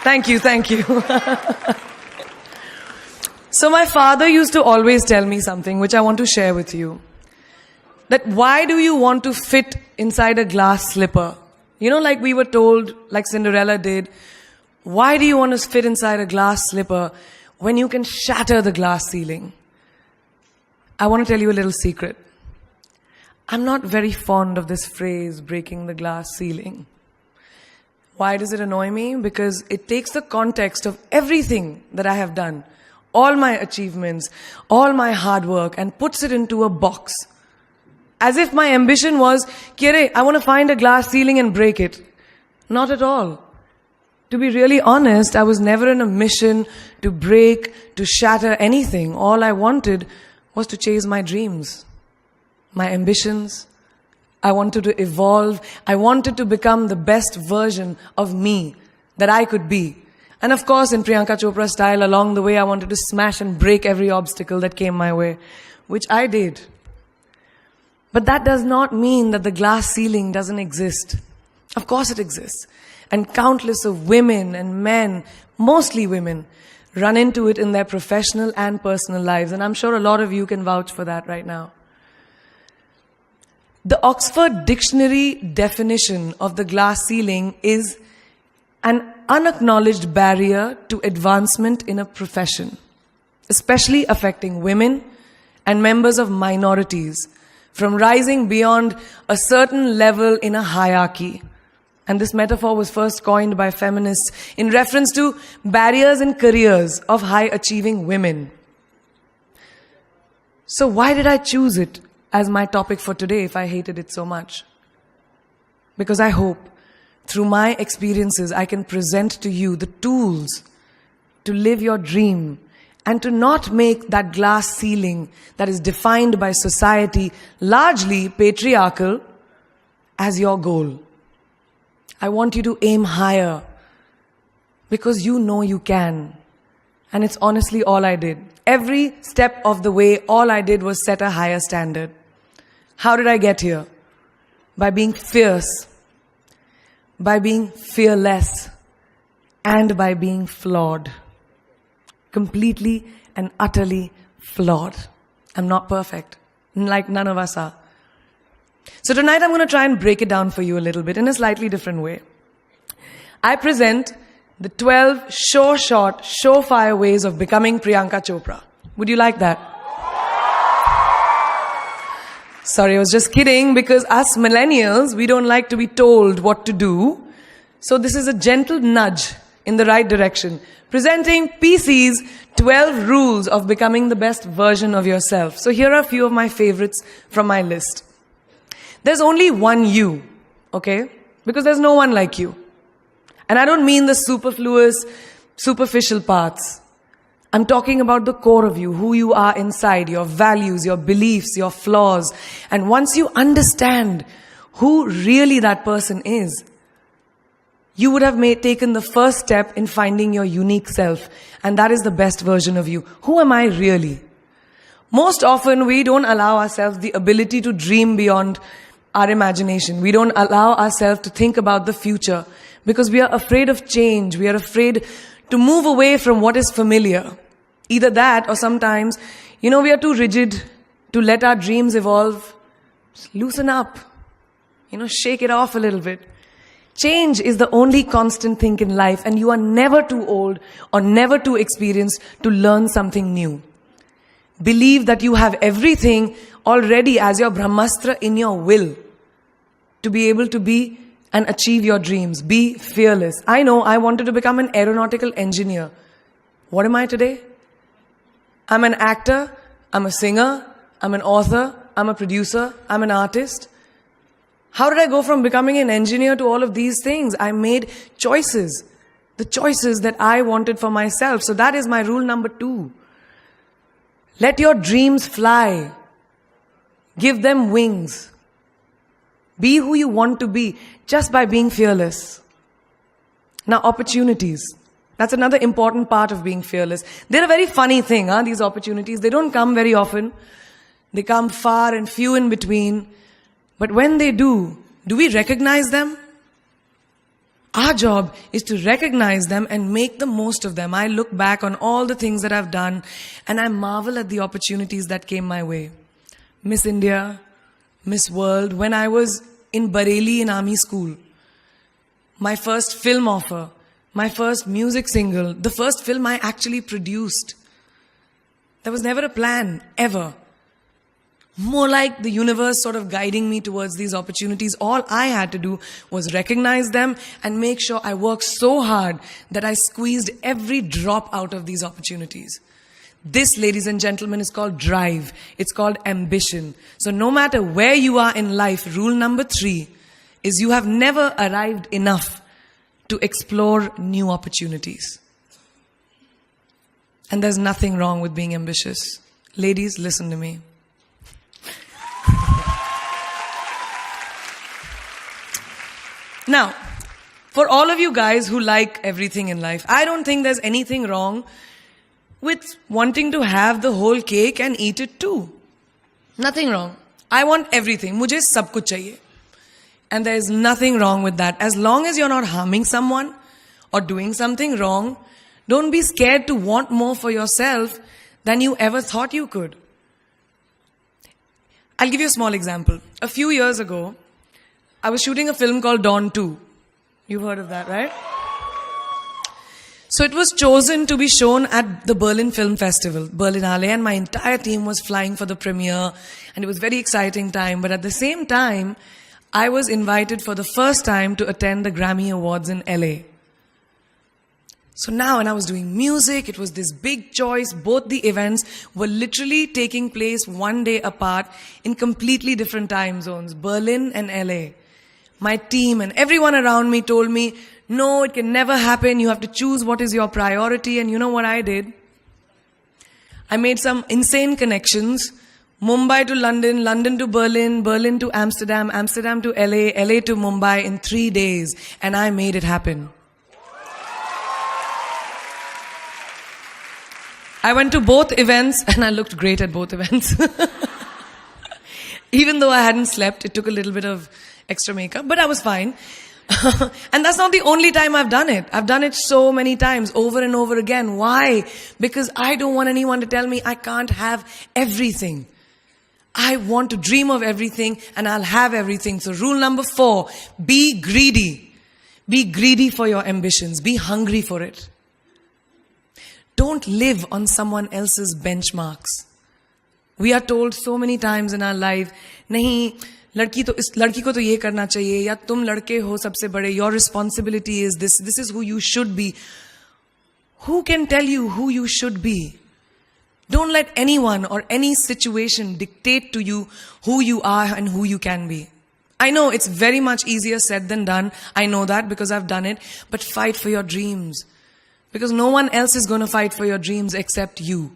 Thank you, thank you. So my father used to always tell me something which I want to share with you. That why do you want to fit inside a glass slipper? You know, like we were told, like Cinderella did, why do you want to fit inside a glass slipper when you can shatter the glass ceiling? I want to tell you a little secret. I'm not very fond of this phrase, breaking the glass ceiling. Why does it annoy me? Because it takes the context of everything that I have done, all my achievements, all my hard work, and puts it into a box. As if my ambition was, Kire, I want to find a glass ceiling and break it. Not at all. To be really honest, I was never in a mission to break, to shatter anything. All I wanted was to chase my dreams, my ambitions. I wanted to evolve. I wanted to become the best version of me that I could be. And of course, in Priyanka Chopra style, along the way, I wanted to smash and break every obstacle that came my way, which I did. But that does not mean that the glass ceiling doesn't exist. Of course it exists. And countless of women and men, mostly women, run into it in their professional and personal lives. And I'm sure a lot of you can vouch for that right now. The Oxford Dictionary definition of the glass ceiling is an unacknowledged barrier to advancement in a profession, especially affecting women and members of minorities from rising beyond a certain level in a hierarchy. And this metaphor was first coined by feminists in reference to barriers in careers of high-achieving women. So why did I choose it as my topic for today if I hated it so much? Because I hope through my experiences I can present to you the tools to live your dream and to not make that glass ceiling that is defined by society, largely patriarchal, as your goal. I want you to aim higher because you know you can. And it's honestly all I did. Every step of the way, all I did was set a higher standard. How did I get here? By being fierce, by being fearless, and by being flawed. Completely and utterly flawed. I'm not perfect, like none of us are. So tonight I'm going to try and break it down for you a little bit in a slightly different way. I present the 12 short, surefire ways of becoming Priyanka Chopra. Would you like that? Sorry, I was just kidding, because us millennials, we don't like to be told what to do. So this is a gentle nudge in the right direction. Presenting PC's 12 rules of becoming the best version of yourself. So here are a few of my favorites from my list. There's only one you, okay? Because there's no one like you. And I don't mean the superfluous, superficial parts. I'm talking about the core of you, who you are inside, your values, your beliefs, your flaws. And once you understand who really that person is, you would have taken the first step in finding your unique self. And that is the best version of you. Who am I really? Most often, we don't allow ourselves the ability to dream beyond our imagination. We don't allow ourselves to think about the future because we are afraid of change. We are afraid to move away from what is familiar. Either that or sometimes, we are too rigid to let our dreams evolve. Just loosen up. Shake it off a little bit. Change is the only constant thing in life, and you are never too old or never too experienced to learn something new. Believe that you have everything already as your Brahmastra in your will to be able to be and achieve your dreams. Be fearless. I know I wanted to become an aeronautical engineer. What am I today? I'm an actor, I'm a singer, I'm an author, I'm a producer, I'm an artist. How did I go from becoming an engineer to all of these things? I made choices. The choices that I wanted for myself. So that is my rule number 2. Let your dreams fly. Give them wings. Be who you want to be just by being fearless. Now, opportunities. That's another important part of being fearless. They're a very funny thing, these opportunities. They don't come very often. They come far and few in between. But when they do we recognize them? Our job is to recognize them and make the most of them. I look back on all the things that I've done and I marvel at the opportunities that came my way. Miss India, Miss World, when I was in Bareilly in army school, my first film offer, my first music single, the first film I actually produced. There was never a plan, ever. More like the universe sort of guiding me towards these opportunities. All I had to do was recognize them and make sure I worked so hard that I squeezed every drop out of these opportunities. This, ladies and gentlemen, is called drive. It's called ambition. So no matter where you are in life, rule number 3 is you have never arrived enough to explore new opportunities. And there's nothing wrong with being ambitious. Ladies, listen to me. Now, for all of you guys who like everything in life, I don't think there's anything wrong with wanting to have the whole cake and eat it too. Nothing wrong. I want everything. Mujhe sab kuch chahiye. And there is nothing wrong with that. As long as you're not harming someone or doing something wrong, don't be scared to want more for yourself than you ever thought you could. I'll give you a small example. A few years ago, I was shooting a film called Dawn 2. You've heard of that, right? So it was chosen to be shown at the Berlin Film Festival, Berlinale, and my entire team was flying for the premiere, and it was a very exciting time. But at the same time, I was invited for the first time to attend the Grammy Awards in LA. So now when I was doing music, it was this big choice. Both the events were literally taking place one day apart in completely different time zones, Berlin and LA. My team and everyone around me told me, no, it can never happen. You have to choose what is your priority. And you know what I did? I made some insane connections. Mumbai to London, London to Berlin, Berlin to Amsterdam, Amsterdam to LA, LA to Mumbai in 3 days. And I made it happen. I went to both events and I looked great at both events. Even though I hadn't slept, it took a little bit of extra makeup, but I was fine. And that's not the only time I've done it. I've done it so many times, over and over again. Why? Because I don't want anyone to tell me I can't have everything. I want to dream of everything and I'll have everything. So rule number 4, be greedy. Be greedy for your ambitions. Be hungry for it. Don't live on someone else's benchmarks. We are told so many times in our life, nahi, लड़की को तो ये करना चाहिए, या तुम लड़के हो सबसे बड़े, your responsibility is this is who you should be. Who can tell you who you should be? Don't let anyone or any situation dictate to you who you are and who you can be. I know it's very much easier said than done. I know that because I've done it. But fight for your dreams. Because no one else is going to fight for your dreams except you.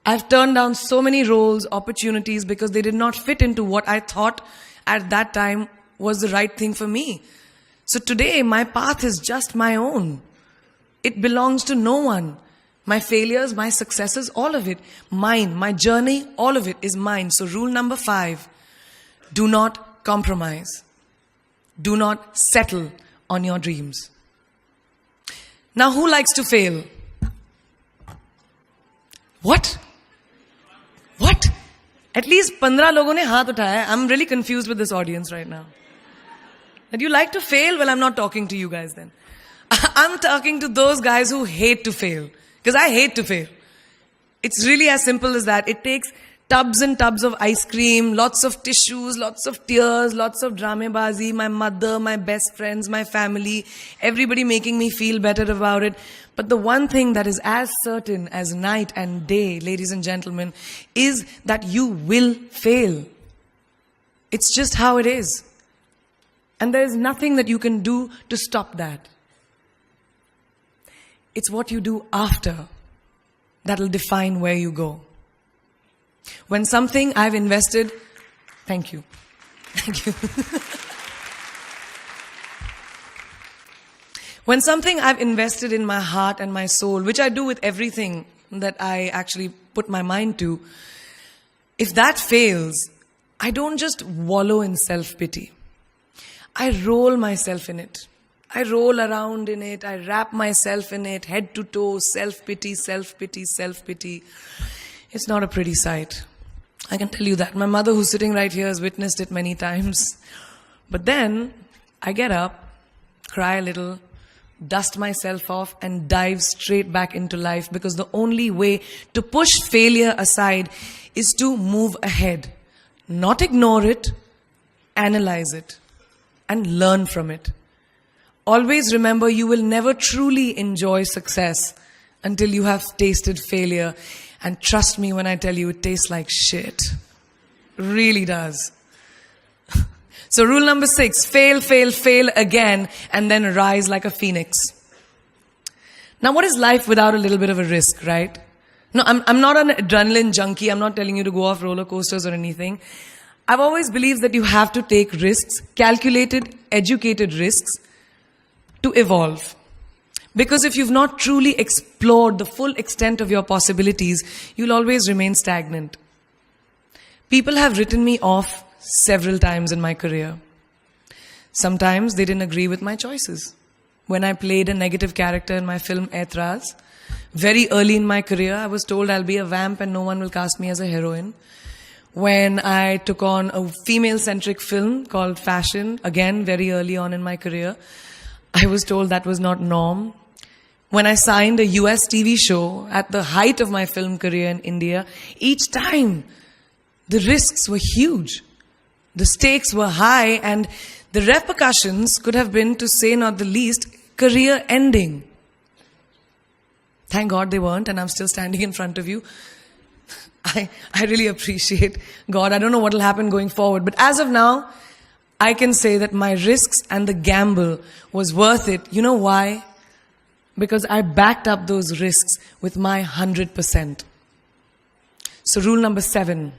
I've turned down so many roles, opportunities, because they did not fit into what I thought at that time was the right thing for me. So today, my path is just my own. It belongs to no one. My failures, my successes, all of it, mine. My journey, all of it is mine. So rule number 5, do not compromise. Do not settle on your dreams. Now, who likes to fail? What? What? At least 15 logon ne haath uthaya. I'm really confused with this audience right now. That you like to fail? Well, I'm not talking to you guys then. I'm talking to those guys who hate to fail. Because I hate to fail. It's really as simple as that. It takes tubs and tubs of ice cream, lots of tissues, lots of tears, lots of dramebazi, my mother, my best friends, my family, everybody making me feel better about it. But the one thing that is as certain as night and day, ladies and gentlemen, is that you will fail. It's just how it is. And there is nothing that you can do to stop that. It's what you do after that'll define where you go. When something I've invested, thank you. Thank you. When something I've invested in my heart and my soul, which I do with everything that I actually put my mind to, if that fails, I don't just wallow in self-pity. I roll myself in it. I roll around in it. I wrap myself in it, head to toe, self-pity, self-pity, self-pity. It's not a pretty sight. I can tell you that. My mother, who's sitting right here, has witnessed it many times. But then I get up, cry a little, dust myself off, and dive straight back into life, because the only way to push failure aside is to move ahead. Not ignore it, analyze it, and learn from it. Always remember, you will never truly enjoy success until you have tasted failure. And trust me when I tell you, it tastes like shit. Really does. So rule number 6, fail, fail, fail again, and then rise like a phoenix. Now, what is life without a little bit of a risk, right? No, I'm not an adrenaline junkie. I'm not telling you to go off roller coasters or anything. I've always believed that you have to take risks, calculated, educated risks, to evolve. Because if you've not truly explored the full extent of your possibilities, you'll always remain stagnant. People have written me off several times in my career. Sometimes they didn't agree with my choices. When I played a negative character in my film Aitraz, very early in my career, I was told I'll be a vamp and no one will cast me as a heroine. When I took on a female-centric film called Fashion, again, very early on in my career, I was told that was not norm. When I signed a US TV show at the height of my film career in India, each time the risks were huge. The stakes were high, and the repercussions could have been, to say not the least, career ending. Thank God they weren't, and I'm still standing in front of you. I really appreciate God. I don't know what will happen going forward, but as of now, I can say that my risks and the gamble was worth it. You know why? Because I backed up those risks with my 100%. So rule number 7,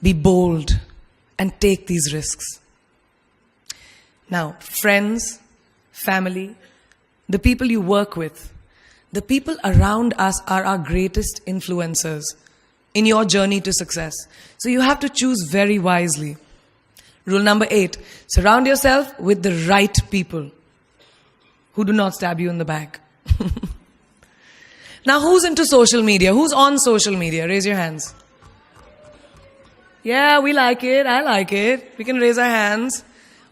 be bold and take these risks. Now, friends, family, the people you work with, the people around us are our greatest influencers in your journey to success. So you have to choose very wisely. Rule number 8, surround yourself with the right people who do not stab you in the back. Now, who's into social media? Who's on social media? Raise your hands. Yeah, we like it. I like it. We can raise our hands.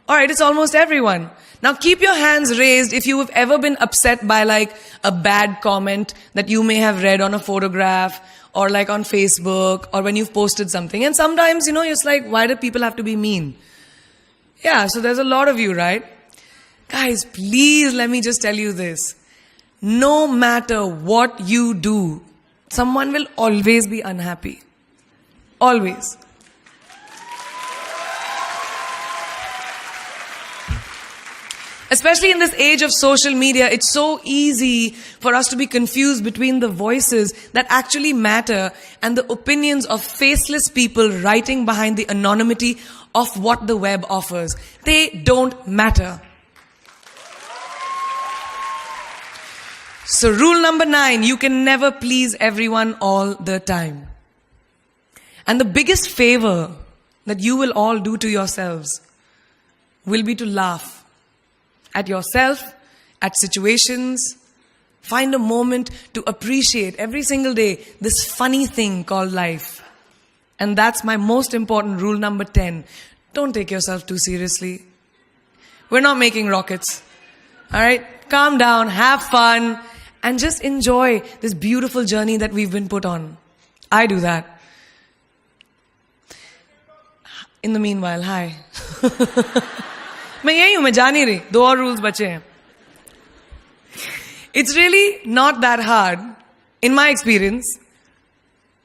All right, it's almost everyone. Now, keep your hands raised if you have ever been upset by like a bad comment that you may have read on a photograph or like on Facebook or when you've posted something. And sometimes, you're just like, why do people have to be mean? Yeah, so there's a lot of you, right? Guys, please let me just tell you this. No matter what you do, someone will always be unhappy. Always. Especially in this age of social media, it's so easy for us to be confused between the voices that actually matter and the opinions of faceless people writing behind the anonymity of what the web offers. They don't matter. So rule number 9, you can never please everyone all the time. And the biggest favor that you will all do to yourselves will be to laugh at yourself, at situations. Find a moment to appreciate every single day this funny thing called life. And that's my most important rule number 10. Don't take yourself too seriously. We're not making rockets. All right? Calm down, have fun, and just enjoy this beautiful journey that we've been put on. I do that. In the meanwhile, hi. मैं यही हूँ, मैं जा नहीं रही. 2 और rules बचे हैं. It's really not that hard, in my experience,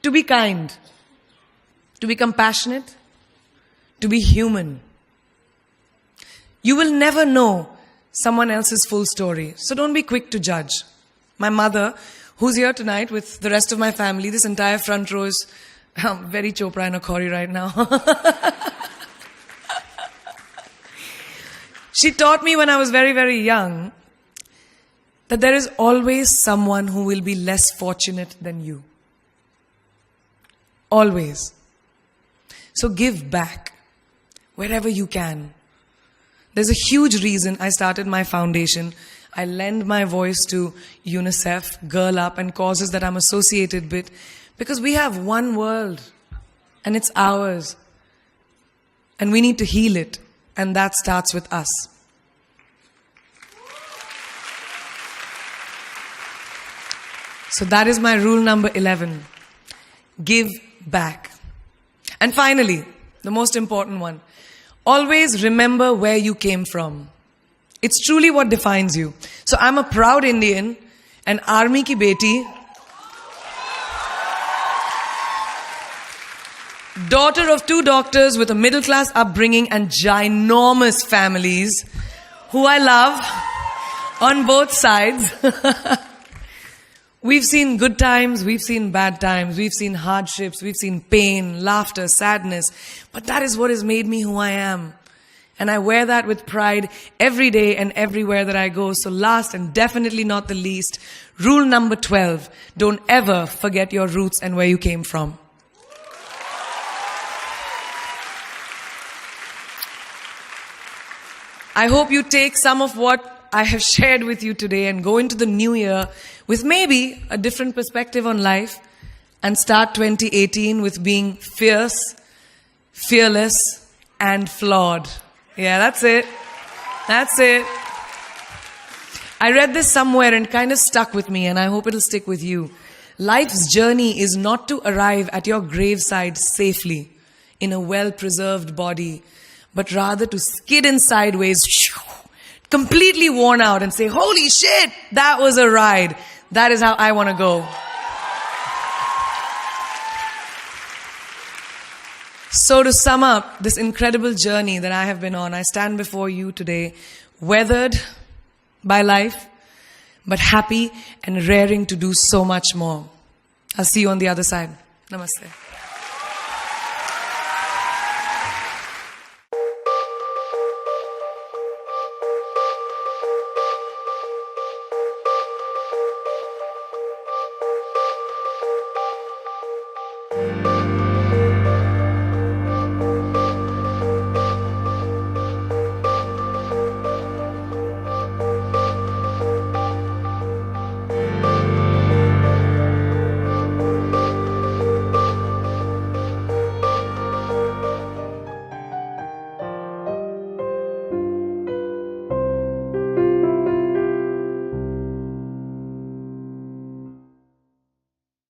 to be kind, to be compassionate, to be human. You will never know someone else's full story, so don't be quick to judge. My mother, who's here tonight with the rest of my family, this entire front row is very Chopra and Akhori right now. She taught me when I was very, very young that there is always someone who will be less fortunate than you. Always. So give back wherever you can. There's a huge reason I started my foundation. I lend my voice to UNICEF, Girl Up, and causes that I'm associated with, because we have one world, and it's ours. And we need to heal it, and that starts with us. So that is my rule number 11. Give back. And finally, the most important one. Always remember where you came from. It's truly what defines you. So I'm a proud Indian, an army ki beti, daughter of 2 doctors with a middle class upbringing and ginormous families who I love on both sides. We've seen good times, we've seen bad times, we've seen hardships, we've seen pain, laughter, sadness. But that is what has made me who I am. And I wear that with pride every day and everywhere that I go. So last and definitely not the least, rule number 12. Don't ever forget your roots and where you came from. I hope you take some of what I have shared with you today and go into the new year with maybe a different perspective on life and start 2018 with being fierce, fearless, and flawed. Yeah, that's it. That's it. I read this somewhere and kind of stuck with me, and I hope it'll stick with you. Life's journey is not to arrive at your graveside safely in a well-preserved body, but rather to skid in sideways, completely worn out, and say, holy shit, that was a ride. That is how I want to go. So to sum up this incredible journey that I have been on, I stand before you today, weathered by life, but happy and raring to do so much more. I'll see you on the other side. Namaste.